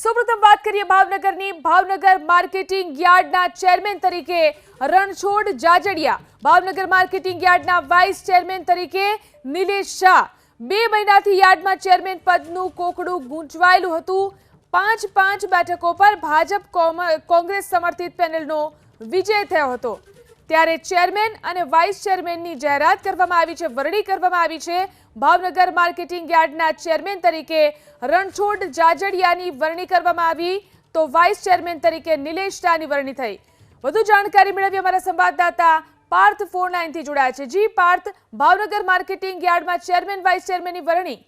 સૌપ્રથમ વાત કરીએ ભાવનગરની. ભાવનગર માર્કેટિંગ યાર્ડના ચેરમેન તરીકે રણછોડ જાજડિયા, ભાવનગર માર્કેટિંગ યાર્ડના વાઇસ ચેરમેન તરીકે નિલેશ શાહ. 2 મહિનાથી યાર્ડમાં ચેરમેન પદનું કોકડું ગૂંચવાયેલું હતું. 5 બેઠકો પર ભાજપ કોંગ્રેસ સમર્થિત પેનલનો વિજય થયો હતો. ત્યારે ચેરમેન અને વાઇસ ચેરમેનની જાહેરાત કરવામાં આવી છે, વરણી કરવામાં આવી છે. ભાવનગર માર્કેટિંગ યાર્ડના ચેરમેન તરીકે રણછોડ જાજડિયાની વરણી કરવામાં આવી, તો વાઇસ ચેરમેન તરીકે નિલેશ શાહની વરણી થઈ. વધુ જાણકારી મેળવી અમારા સંવાદદાતા પાર્થ ફોન લાઈનથી જોડાયા છે. જી પાર્થ, ભાવનગર માર્કેટિંગ યાર્ડમાં ચેરમેન વાઇસ ચેરમેનની વરણી.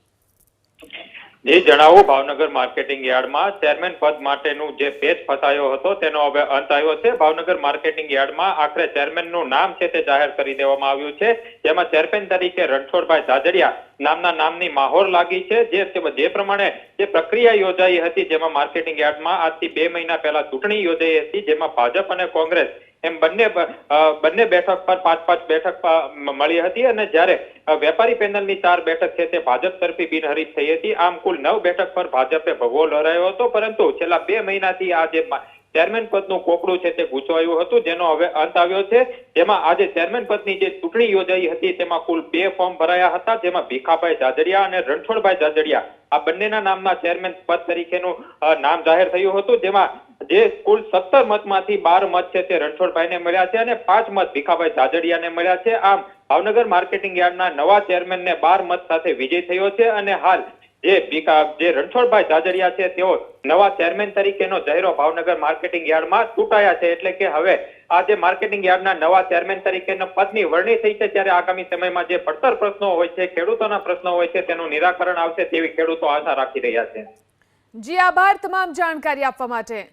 જી જણાવો. ભાવનગર માર્કેટિંગ યાર્ડમાં ચેરમેન પદ માટેનું જે પેચ ફસાયો હતો તેનો હવે અંત આવ્યો છે. ભાવનગર માર્કેટિંગ યાર્ડમાં આખરે ચેરમેનનું નામ છે તે જાહેર કરી દેવામાં આવ્યું છે. જેમાં ચેરમેન તરીકે રણછોડભાઈ જાજડિયા નામની માહોર લાગી છે. જે પ્રમાણે જે પ્રક્રિયા યોજાઈ હતી, જેમાં માર્કેટિંગ યાર્ડમાં આજથી 2 મહિના પહેલા ચૂંટણી યોજાઈ હતી, જેમાં ભાજપ અને કોંગ્રેસ એમ બંને બેઠક પર 5 બેઠક મળી હતી. અને જ્યારે વેપારી પેનલની 4 બેઠક છે તે ભાજપ તરફી બિનહરીફ થઈ હતી. આમ કુલ 9 બેઠક પર ભાજપે ભગવો લહેરાયો હતો. પરંતુ છેલ્લા 2 મહિનાથી આ જે ચેરમેન પદનું કોકડું છે તે ગૂંચવાયું હતું, જેનો હવે અંત આવ્યો છે. જેમાં આજે ચેરમેન પદની જે ચૂંટણી યોજાઈ હતી તેમાં કુલ 2 ફોર્મ ભરાયા હતા, જેમાં ભીખાભાઈ જાજડિયા અને રણછોડભાઈ જાજડિયા આ બંનેના નામના ચેરમેન પદ તરીકેનું નામ જાહેર થયું હતું. જેમાં જે કુલ 17 મતમાંથી 12 મત છે તે રણછોડભાઈને મળ્યા છે અને 5 મત ભીખાભાઈ જાજડિયાને મળ્યા છે. આમ ભાવનગર માર્કેટિંગ યાર્ડના નવા ચેરમેનને 12 મત સાથે વિજય થયો છે. અને હાલ જે રણછોડભાઈ જાજડિયા છે તેઓ નવા ચેરમેન તરીકેનો ચહેરો ભાવનગર માર્કેટિંગ યાર્ડમાં ચૂંટાયા છે. એટલે કે હવે આ જે માર્કેટિંગ યાર્ડના નવા ચેરમેન તરીકેના પદની વરણી થઈ છે, ત્યારે આગામી સમયમાં જે પડતર પ્રશ્નો હોય છે, ખેડૂતોના પ્રશ્નો હોય છે, તેનું નિરાકરણ આવશે તેવી ખેડૂતો આશા રાખી રહ્યા છે. જી આભાર તમામ જાણકારી આપવા માટે.